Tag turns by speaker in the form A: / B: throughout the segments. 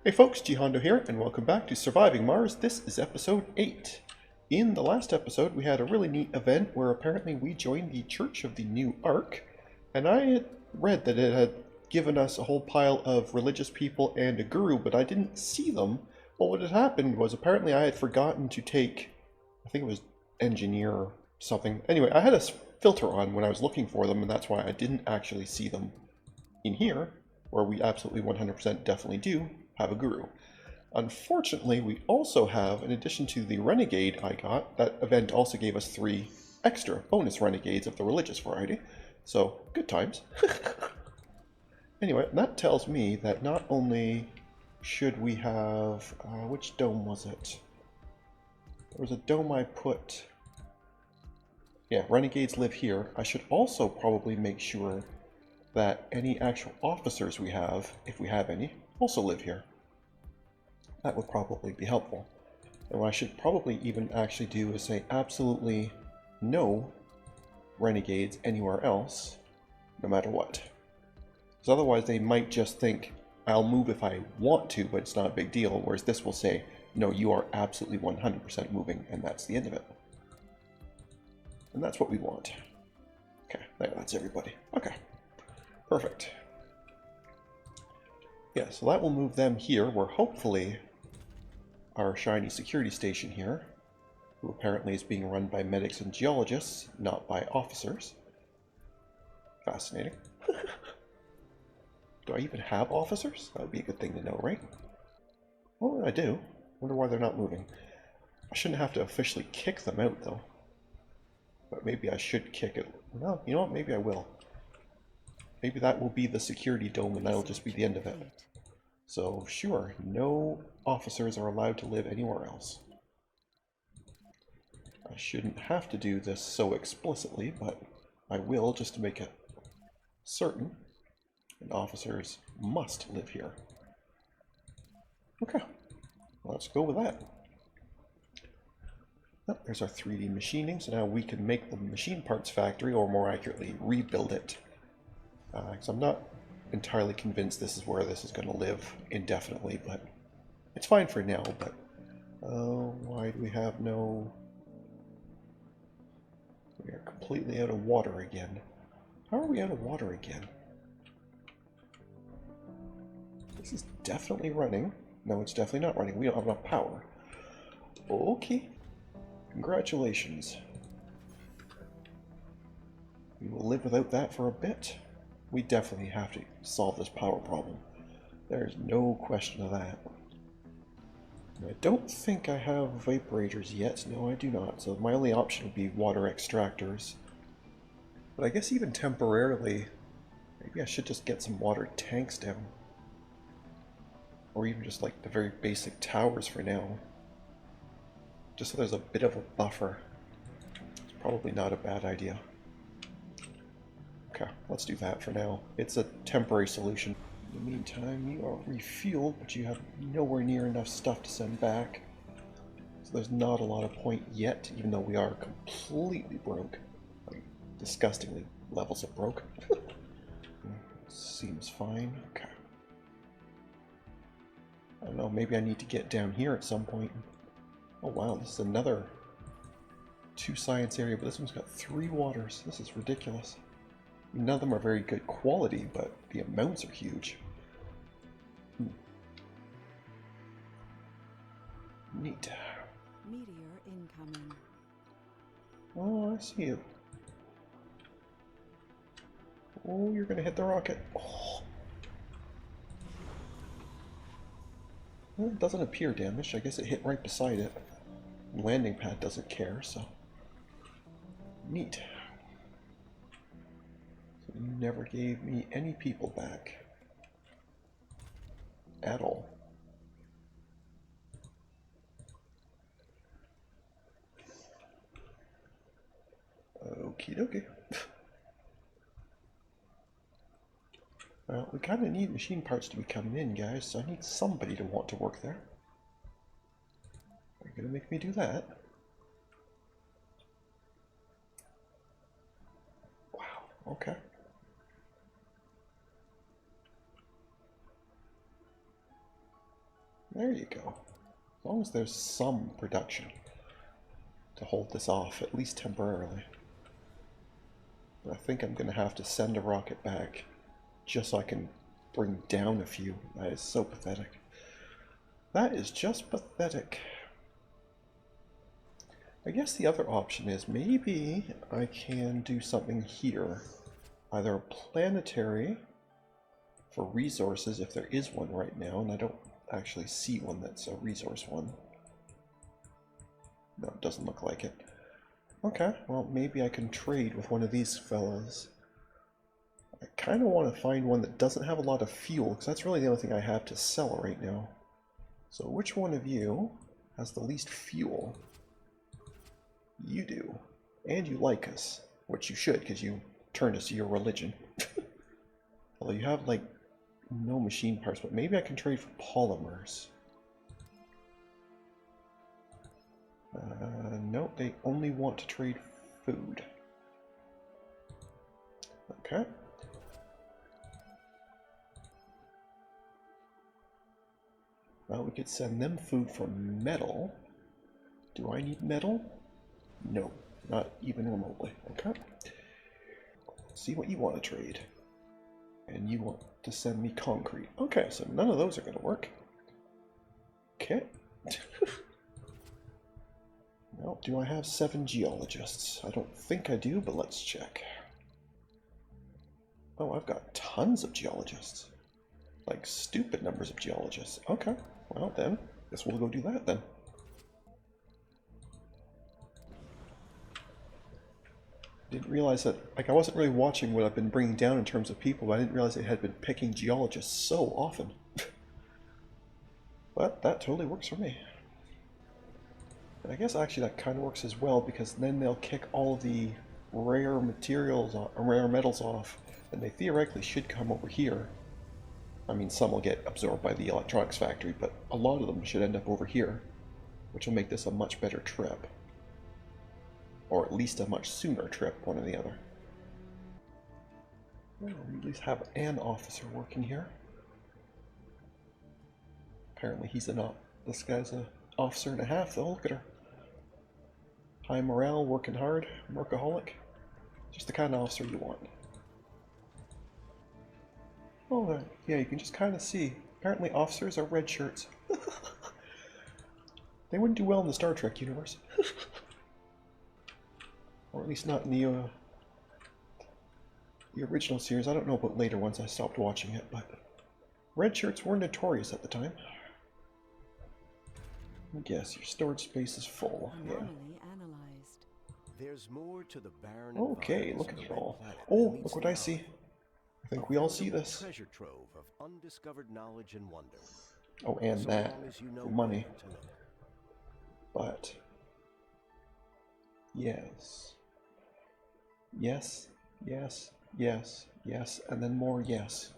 A: Hey folks, GHondo here, and welcome back to Surviving Mars. This is episode 8. In the last episode, we had a really neat event where apparently we joined the Church of the New Ark, and I had read that it had given us a whole pile of religious people and a guru, but I didn't see them. Well, what had happened was apparently I had forgotten to take, I think it was engineer or something. Anyway, I had a filter on when I was looking for them, and that's why I didn't actually see them in here, where we absolutely 100% definitely do have a guru. Unfortunately, we also have, in addition to the renegade I got, that event also gave us 3 extra bonus renegades of the religious variety. So, good times. Anyway, that tells me that not only should we have, which dome was it? There was a dome I put, yeah, renegades live here. I should also probably make sure that any actual officers we have, if we have any, also live here. That would probably be helpful. And what I should probably even actually do is say absolutely no renegades anywhere else, no matter what. Because otherwise they might just think, I'll move if I want to, but it's not a big deal, whereas this will say, no, you are absolutely 100% moving, and that's the end of it. And that's what we want. Okay, there, that's everybody. Okay, perfect. Yeah, so that will move them here, where hopefully our shiny security station here, who apparently is being run by medics and geologists, not by officers. Fascinating. Do I even have officers? That would be a good thing to know, right? Well, I do. Wonder why they're not moving. I shouldn't have to officially kick them out, though. But maybe I should kick it. No, you know what? Maybe I will. Maybe that will be the security dome, and that'll just be the end of it. So, sure, no officers are allowed to live anywhere else. I shouldn't have to do this so explicitly, but I will just to make it certain. And officers must live here. Okay, let's go with that. Oh, there's our 3D machining, so now we can make the machine parts factory, or more accurately, rebuild it. Because I'm not entirely convinced this is where this is going to live indefinitely, but it's fine for now. But why do we have no... We are completely out of water again. How are we out of water again? This is definitely running. No, it's definitely not running. We don't have enough power. Okay. Congratulations. We will live without that for a bit. We definitely have to solve this power problem. There's no question of that. I don't think I have vaporators yet. No, I do not. So my only option would be water extractors. But I guess even temporarily, maybe I should just get some water tanks down. Or even just like the very basic towers for now. Just so there's a bit of a buffer. It's probably not a bad idea. Okay, let's do that for now. It's a temporary solution. In the meantime, you are refueled, but you have nowhere near enough stuff to send back. So there's not a lot of point yet, even though we are completely broke. Like, disgustingly levels of broke. Seems fine. Okay. I don't know, maybe I need to get down here at some point. Oh wow, this is another 2 science area, but this one's got 3 waters. This is ridiculous. None of them are very good quality, but the amounts are huge. Neat.
B: Meteor incoming.
A: Oh, I see you. Oh, you're gonna hit the rocket. Oh. Well, it doesn't appear damaged. I guess it hit right beside it. The landing pad doesn't care, so... Neat. So you never gave me any people back. At all. Okie dokie. Well, we kind of need machine parts to be coming in, guys, so I need somebody to want to work there. Are you going to make me do that? Wow, okay. There you go. As long as there's some production to hold this off, at least temporarily. But I think I'm going to have to send a rocket back just so I can bring down a few. That is so pathetic. That is just pathetic. I guess the other option is maybe I can do something here. Either a planetary for resources, if there is one right now, and I don't actually see one that's a resource one. No, it doesn't look like it. Okay, well maybe I can trade with one of these fellas. I kind of want to find one that doesn't have a lot of fuel, because that's really the only thing I have to sell right now. So which one of you has the least fuel? You do. And you like us, which you should, because you turned us to your religion. Although you have, like, no machine parts, but maybe I can trade for polymers. No, they only want to trade food. Okay. Well, we could send them food for metal. Do I need metal? No, not even remotely. Okay. Let's see what you want to trade. And you want to send me concrete. Okay, so none of those are going to work. Okay. Well, do I have 7 geologists? I don't think I do, but let's check. Oh, I've got tons of geologists. Like, stupid numbers of geologists. Okay, well then, guess we'll go do that then. Didn't realize that, like, I wasn't really watching what I've been bringing down in terms of people, but I didn't realize it had been picking geologists so often. But that totally works for me. And I guess actually that kind of works as well, because then they'll kick all the rare materials, rare metals off, and they theoretically should come over here. I mean, some will get absorbed by the electronics factory, but a lot of them should end up over here, which will make this a much better trip. Or at least a much sooner trip, one or the other. Well, we at least have an officer working here. Apparently he's this guy's an officer and a half, though. Look at her. High morale, working hard, workaholic. Just the kind of officer you want. Oh, yeah, you can just kind of see. Apparently officers are red shirts. They wouldn't do well in the Star Trek universe. Or at least not in the original series. I don't know about later ones, I stopped watching it, but red shirts were notorious at the time. Yes, your storage space is full. Yeah.
C: There's more to the barren
A: Okay, look at it all. Oh, look what I see. I think we all see this.
C: Treasure trove of undiscovered knowledge and wonder.
A: Oh, and that for money. But yes. Yes, yes, yes, yes, and then more yes.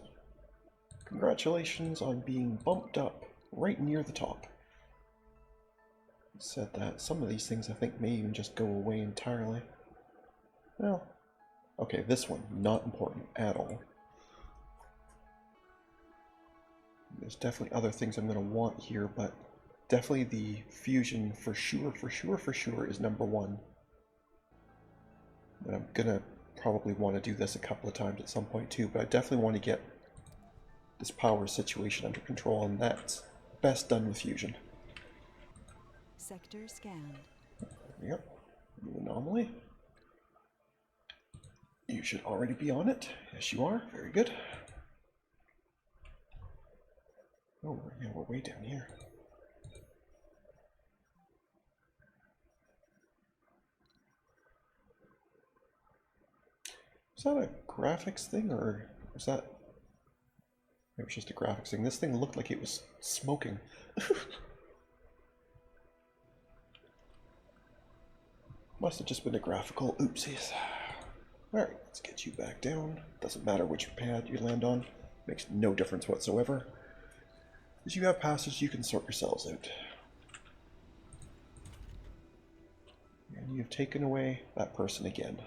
A: Congratulations on being bumped up right near the top. Said that. Some of these things I think may even just go away entirely. Well, okay, this one, not important at all. There's definitely other things I'm going to want here, but definitely the fusion for sure is number one. And I'm going to probably want to do this a couple of times at some point too, but I definitely want to get this power situation under control, and that's best done with fusion.
B: Sector scanned.
A: Yep. New anomaly. You should already be on it. Yes, you are. Very good. Oh, yeah, we're way down here. Is that a graphics thing, or was that... Maybe it's just a graphics thing. This thing looked like it was smoking. Must have just been a graphical oopsies. Alright, let's get you back down. Doesn't matter which pad you land on. Makes no difference whatsoever. As you have passage, you can sort yourselves out. And you've taken away that person again.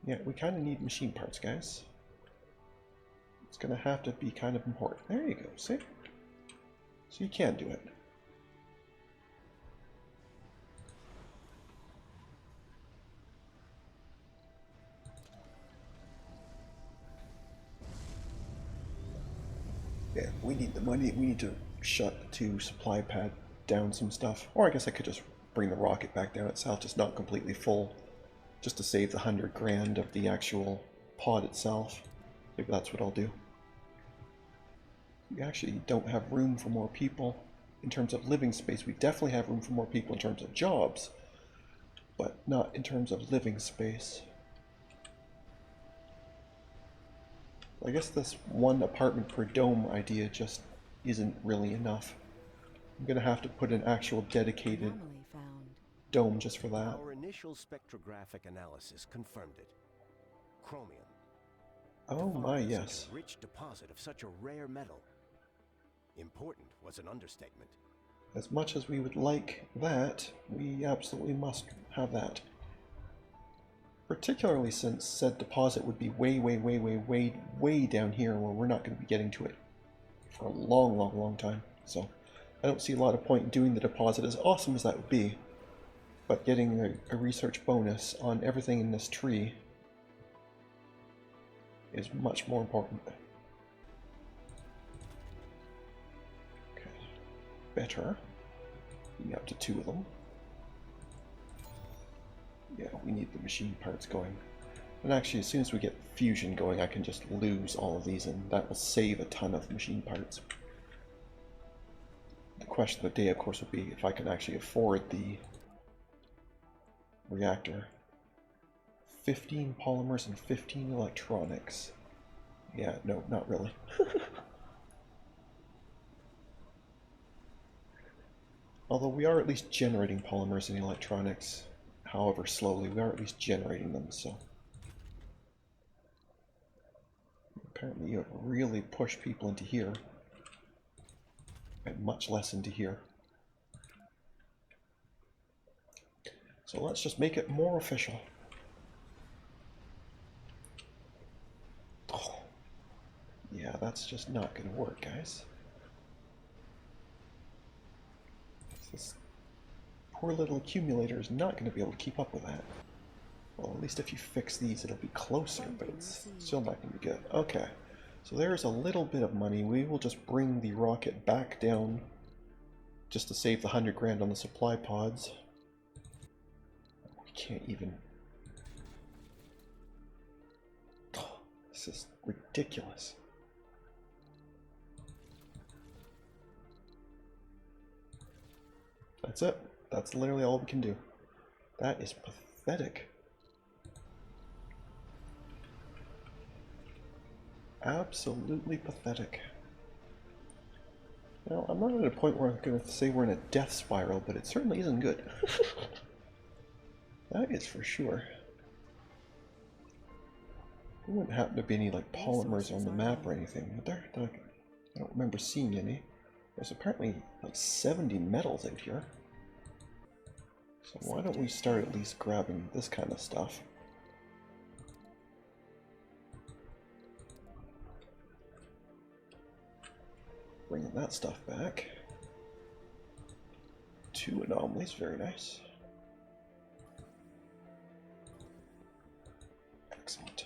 A: Yeah, we kind of need machine parts, guys. It's going to have to be kind of important. There you go, see? So So you can do it. Yeah, we need the money. We need to shut the 2 supply pad down some stuff. Or I guess I could just bring the rocket back down itself, just not completely full, just to save the 100 grand of the actual pod itself. Maybe that's what I'll do. We actually don't have room for more people in terms of living space. We definitely have room for more people in terms of jobs, but not in terms of living space. I guess this 1 apartment per dome idea just isn't really enough. I'm gonna have to put an actual dedicated
B: Anomaly found.
A: dome just for that.
C: Our initial spectrographic analysis confirmed it. Chromium.
A: Oh
C: To
A: my,
C: find
A: yes.
C: such a rich deposit of such a rare metal. Important was an understatement.
A: As much as we would like that, we absolutely must have that. Particularly since said deposit would be way down here where we're not going to be getting to it for a long time. So I don't see a lot of point in doing the deposit, as awesome as that would be. But getting a research bonus on everything in this tree is much more important. Okay, better. Be up to 2 of them. Yeah, we need the machine parts going. And actually, as soon as we get fusion going, I can just lose all of these, and that will save a ton of machine parts. The question of the day, of course, would be if I can actually afford the reactor. 15 polymers and 15 electronics. Yeah, no, not really. Although we are at least generating polymers and electronics. However slowly, we are at least generating them, so. Apparently you have really pushed people into here. And much less into here. So let's just make it more official. Oh. Yeah, that's just not going to work, guys. This poor little accumulator is not going to be able to keep up with that. Well, at least if you fix these, it'll be closer, but it's still not going to be good. Okay, so there's a little bit of money. We will just bring the rocket back down just to save the 100 grand on the supply pods. We can't even... Oh, this is ridiculous. That's it. That's literally all we can do. That is pathetic. Absolutely pathetic. Now, I'm not at a point where I'm going to say we're in a death spiral, but it certainly isn't good. That is for sure. There wouldn't happen to be any like polymers on the map or anything, would there? I don't remember seeing any. There's apparently like 70 metals out here. So why don't we start at least grabbing this kind of stuff? Bringing that stuff back. 2 anomalies, very nice. Excellent.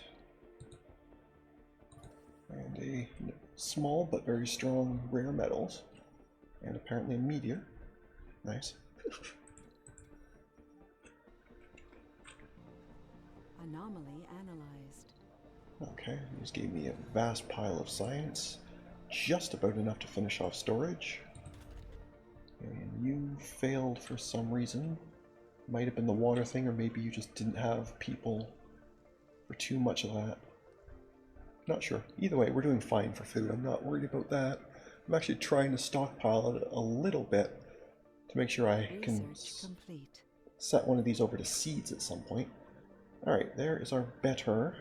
A: And a small but very strong rare metals. And apparently a meteor. Nice.
B: Anomaly analyzed.
A: Okay, this gave me a vast pile of science. Just about enough to finish off storage. And you failed for some reason. Might have been the water thing, or maybe you just didn't have people for too much of that. Not sure. Either way, we're doing fine for food. I'm not worried about that. I'm actually trying to stockpile it a little bit to make sure I can set one of these over to seeds at some point. Alright, there is our better.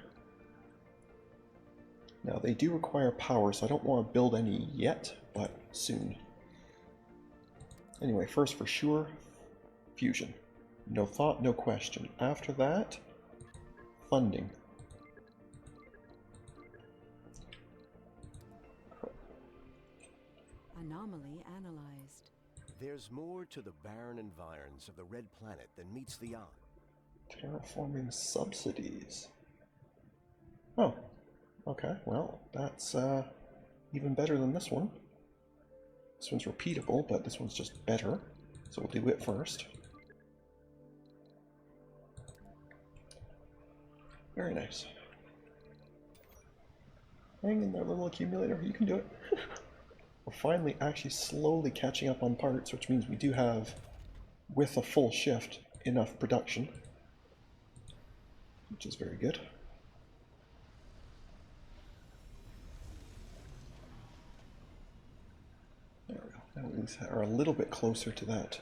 A: Now, they do require power, so I don't want to build any yet, but soon. Anyway, first for sure, fusion. No thought, no question. After that, funding.
B: Anomaly analyzed.
C: There's more to the barren environs of the red planet than meets the eye.
A: Terraforming subsidies. Oh, okay, well, that's even better than this one. This one's repeatable, but this one's just better. So we'll do it first. Very nice. Hang in there, little accumulator. You can do it. We're finally actually slowly catching up on parts, which means we do have, with a full shift, enough production. Which is very good. There we go. Now we are a little bit closer to that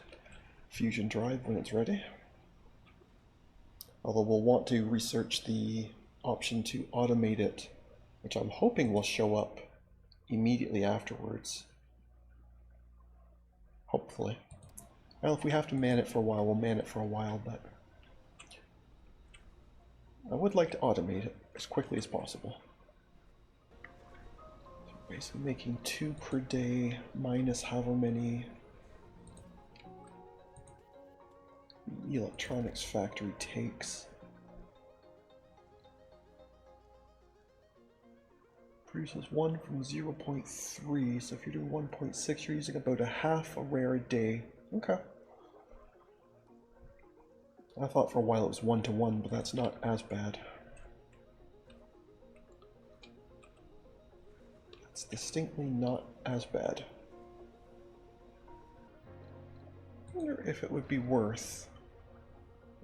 A: fusion drive when it's ready. Although we'll want to research the option to automate it, which I'm hoping will show up immediately afterwards. Hopefully. Well, if we have to man it for a while, we'll man it for a while, but I would like to automate it as quickly as possible. So basically making 2 per day minus however many the electronics factory takes. Produces 1 from 0.3, so if you're doing 1.6, you're using about a half a rare a day. Okay. I thought for a while it was 1-to-1, but that's not as bad. That's distinctly not as bad. I wonder if it would be worth...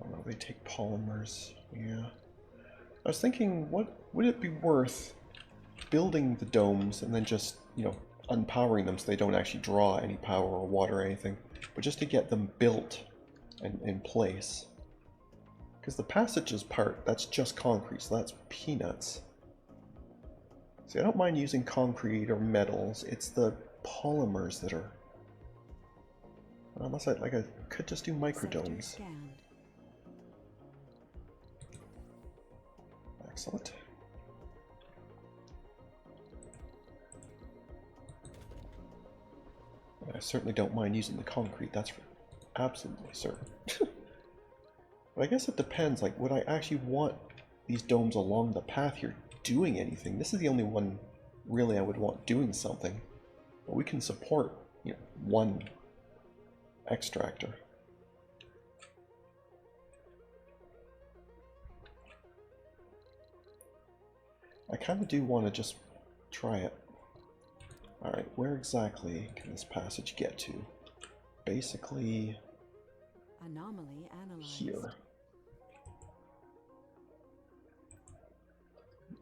A: I don't know, they take polymers. Yeah. I was thinking, what would it be worth building the domes and then just, you know, unpowering them so they don't actually draw any power or water or anything, but just to get them built and in place. Because the passages part, that's just concrete, so that's peanuts. See, I don't mind using concrete or metals, it's the polymers that are... Unless I could just do microdomes. Excellent. I certainly don't mind using the concrete, that's for absolutely certain. But I guess it depends, like, would I actually want these domes along the path here doing anything? This is the only one, really, I would want doing something. But we can support, you know, one extractor. I kind of do want to just try it. Alright, where exactly can this passage get to? Basically...
B: Anomaly analyzed.
A: Here.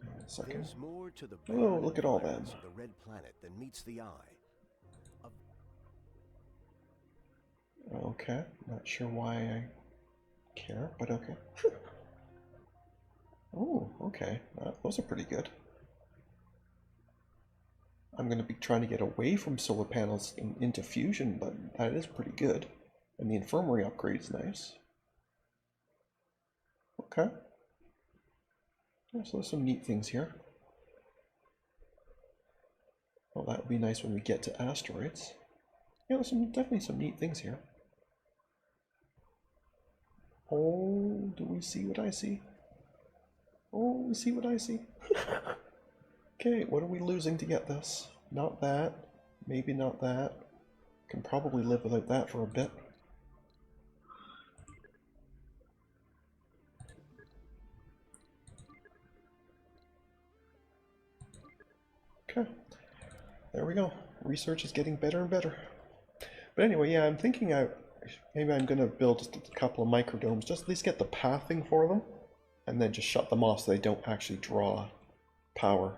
A: A second.
C: There's more to the
A: Oh, look at all them.
C: of the red planet than meets the eye.
A: Okay, not sure why I care, but okay. Oh, okay, those are pretty good. I'm going to be trying to get away from solar panels and into fusion, but that is pretty good. And the infirmary upgrade is nice. Okay. Yeah, so there's some neat things here. Well, that would be nice when we get to asteroids. Yeah, there's definitely some neat things here. Oh, do we see what I see? Oh, we see what I see. Okay, what are we losing to get this? Not that. Maybe not that. Can probably live without that for a bit. Okay. There we go. Research is getting better and better. But anyway, yeah, I'm thinking maybe I'm going to build just a couple of microdomes, just at least get the pathing for them, and then just shut them off so they don't actually draw power.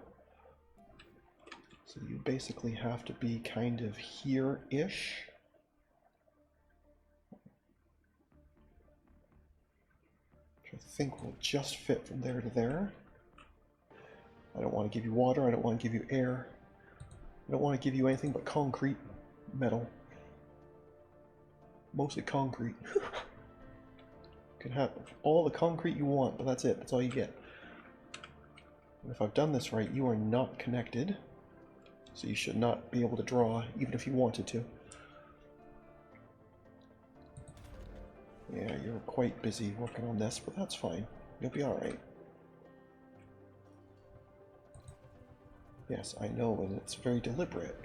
A: So you basically have to be kind of here-ish. Which I think will just fit from there to there. I don't want to give you water, I don't want to give you air. I don't want to give you anything but concrete, metal. Mostly concrete. You can have all the concrete you want, but that's it. That's all you get. And if I've done this right, you are not connected. So you should not be able to draw, even if you wanted to. Yeah, you're quite busy working on this, but that's fine. You'll be alright. Yes, I know, and it's very deliberate.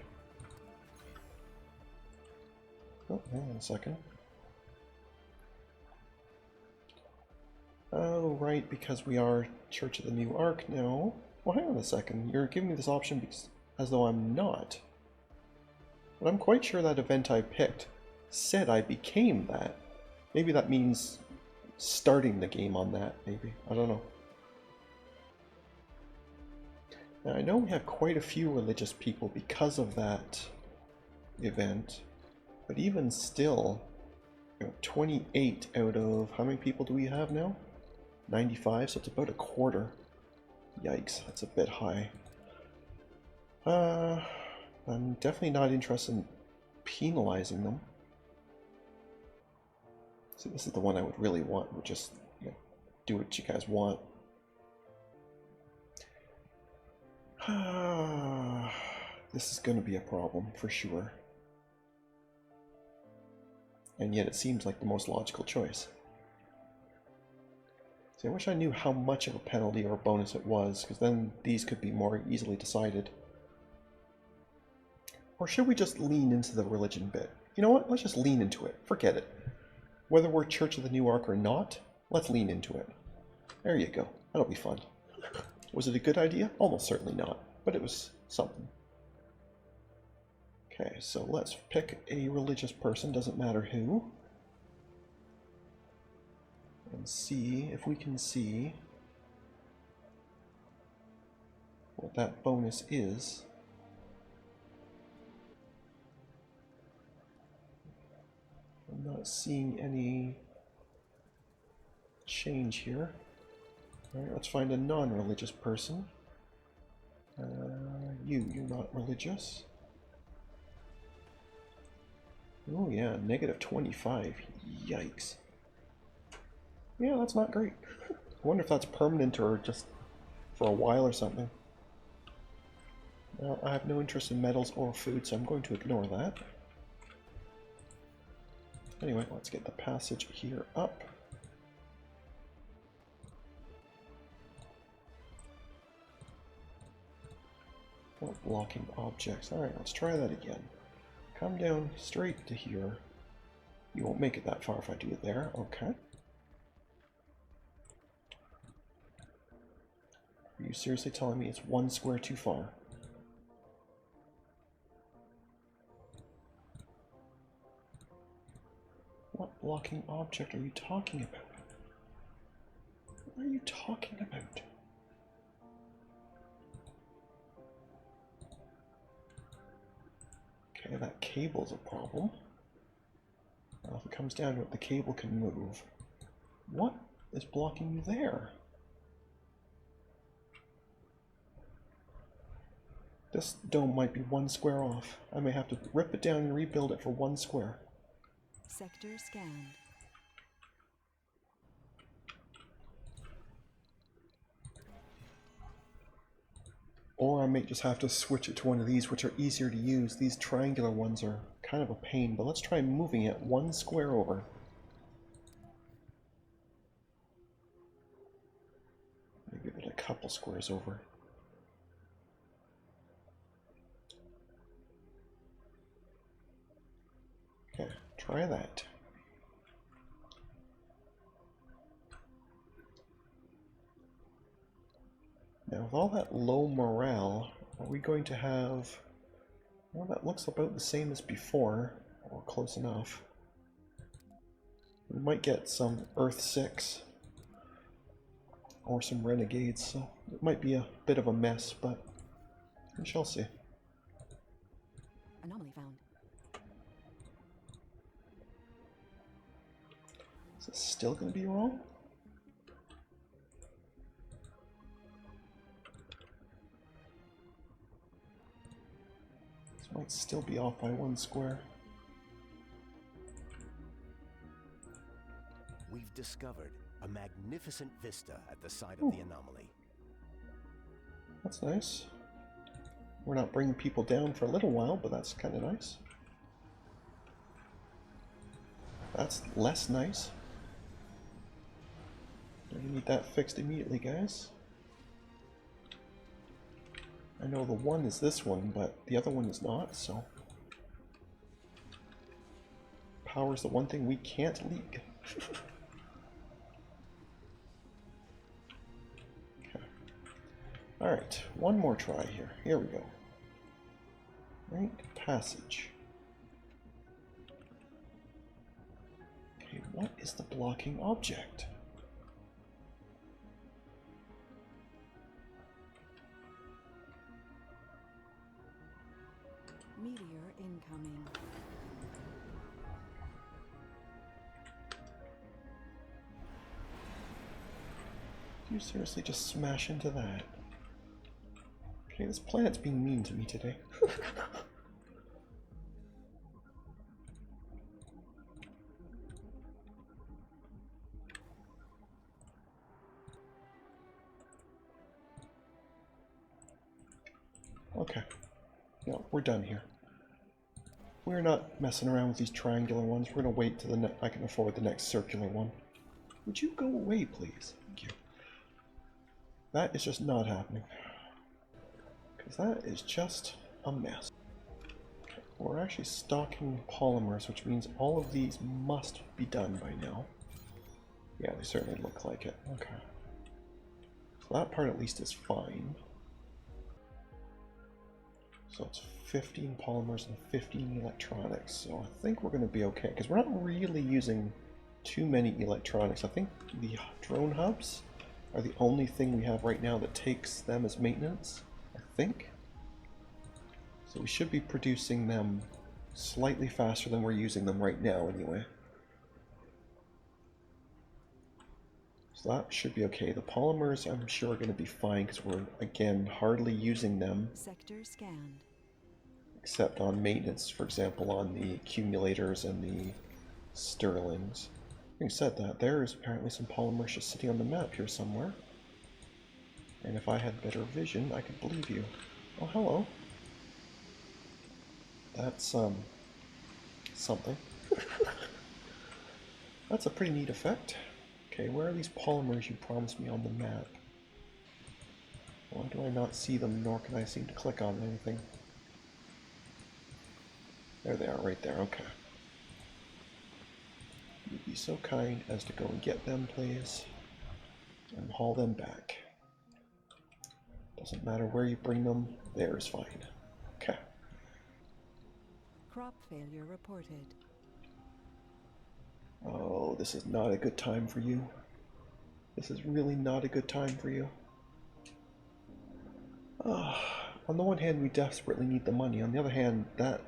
A: Oh, hang on a second. Oh, right, because we are Church of the New Ark now. Well, hang on a second. You're giving me this option because, as though I'm not. But I'm quite sure that event I picked said I became that. Maybe that means starting the game on that, maybe. I don't know. Now, I know we have quite a few religious people because of that event, but even still, 28 out of how many people do we have now? 95, so it's about a quarter. Yikes, that's a bit high. I'm definitely not interested in penalizing them. See, this is the one I would really want. Would just, do what you guys want. This is going to be a problem for sure. And yet it seems like the most logical choice. See, I wish I knew how much of a penalty or a bonus it was, because then these could be more easily decided. Or should we just lean into the religion bit? You know what? Let's just lean into it. Forget it. Whether we're Church of the New Ark or not, let's lean into it. There you go. That'll be fun. Was it a good idea? Almost certainly not, but it was something. Okay, so let's pick a religious person, doesn't matter who, and see if we can see what that bonus is. I'm not seeing any change here. Alright, let's find a non-religious person. You're not religious. Oh yeah, negative 25. Yikes. Yeah, that's not great. I wonder if that's permanent or just for a while or something. Well, I have no interest in metals or food, so I'm going to ignore that. Anyway, let's get the passage here up. Oh, blocking objects. Alright, let's try that again. Come down straight to here. You won't make it that far if I do it there. Okay. Are you seriously telling me it's one square too far? What blocking object are you talking about? What are you talking about? Okay, that cable's a problem. Well, if it comes down to it, the cable can move. What is blocking you there? This dome might be one square off. I may have to rip it down and rebuild it for one square.
B: Sector scanned.
A: Or I may just have to switch it to one of these, which are easier to use. These triangular ones are kind of a pain, but let's try moving it one square over. Maybe a couple squares over. Okay, try that. Now, with all that low morale, are we going to have... Well, that looks about the same as before, or close enough. We might get some Earth 6, or some Renegades, so it might be a bit of a mess, but we shall see.
B: Anomaly found.
A: Is this still going to be wrong? This might still be off by one square.
C: We've discovered a magnificent vista at the site of the anomaly.
A: That's nice. We're not bringing people down for a little while, but that's kind of nice. That's less nice. We need that fixed immediately, guys. I know the one is this one, but the other one is not, so... Power's the one thing we can't leak. Okay. Alright, one more try here. Here we go. Right, passage. Okay, what is the blocking object?
B: Meteor incoming.
A: Do you seriously just smash into that? Okay, this planet's being mean to me today. Okay. No, we're done here. We're not messing around with these triangular ones. We're going to wait till I can afford the next circular one. Would you go away, please? Thank you. That is just not happening. Because that is just a mess. Okay, we're actually stocking polymers, which means all of these must be done by now. Yeah, they certainly look like it. Okay. So that part at least is fine. So it's 15 polymers and 15 electronics. So I think we're going to be okay, because we're not really using too many electronics. I think the drone hubs are the only thing we have right now that takes them as maintenance, I think. So we should be producing them slightly faster than we're using them right now anyway. So that should be okay. The polymers I'm sure are going to be fine because we're, again, hardly using them.
B: Sector scanned.
A: Except on maintenance, for example, on the accumulators and the Sterlings. Having said that, there is apparently some polymers just sitting on the map here somewhere. And if I had better vision, I could believe you. Oh, hello. That's, something. That's a pretty neat effect. Okay, where are these polymers you promised me on the map? Why do I not see them, nor can I seem to click on anything? There they are, right there, okay. You'd be so kind as to go and get them, please, and haul them back. Doesn't matter where you bring them, there's fine. Okay.
B: Crop failure reported.
A: Oh, this is not a good time for you. This is really not a good time for you. On the one hand, we desperately need the money. On the other hand, that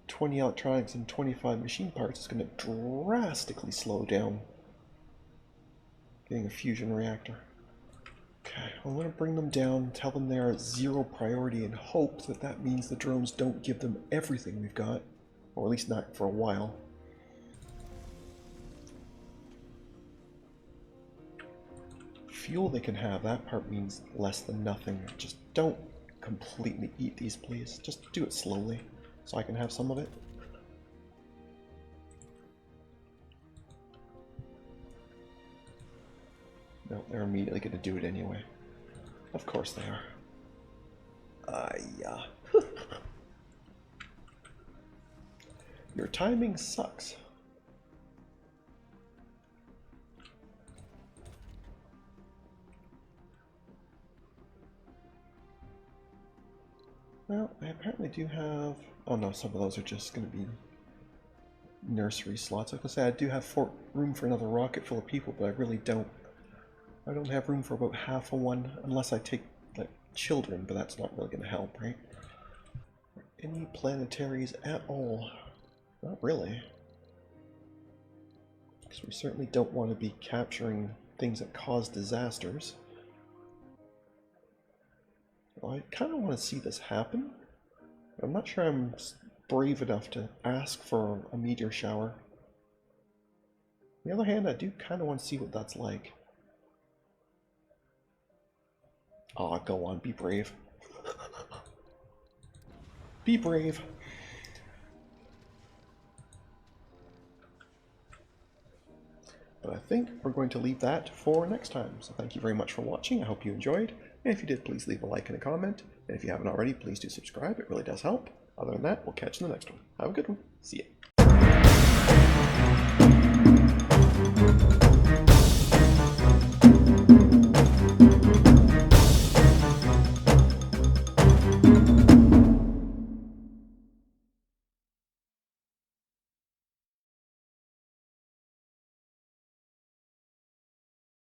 A: 20 electronics and 25 machine parts is going to drastically slow down getting a fusion reactor. Okay, I'm going to bring them down, tell them they're at 0 priority, and hope that that means the drones don't give them everything we've got. Or at least not for a while. Fuel they can have, that part means less than nothing. Just don't completely eat these, please. Just do it slowly, so I can have some of it. No, they're immediately going to do it anyway. Of course they are. Yeah. Your timing sucks. Well, I apparently do have... Oh no, some of those are just going to be nursery slots. I was going to say, I do have room for another rocket full of people, but I really don't. I don't have room for about half of one, unless I take, like, children, but that's not really going to help, right? Any planetaries at all? Not really. Because we certainly don't want to be capturing things that cause disasters. Well, I kind of want to see this happen. I'm not sure I'm brave enough to ask for a meteor shower. On the other hand, I do kind of want to see what that's like. Aw, go on, be brave. Be brave. But I think we're going to leave that for next time. So thank you very much for watching. I hope you enjoyed. And if you did, please leave a like and a comment. And if you haven't already, please do subscribe. It really does help. Other than that, we'll catch you in the next one. Have a good one. See ya.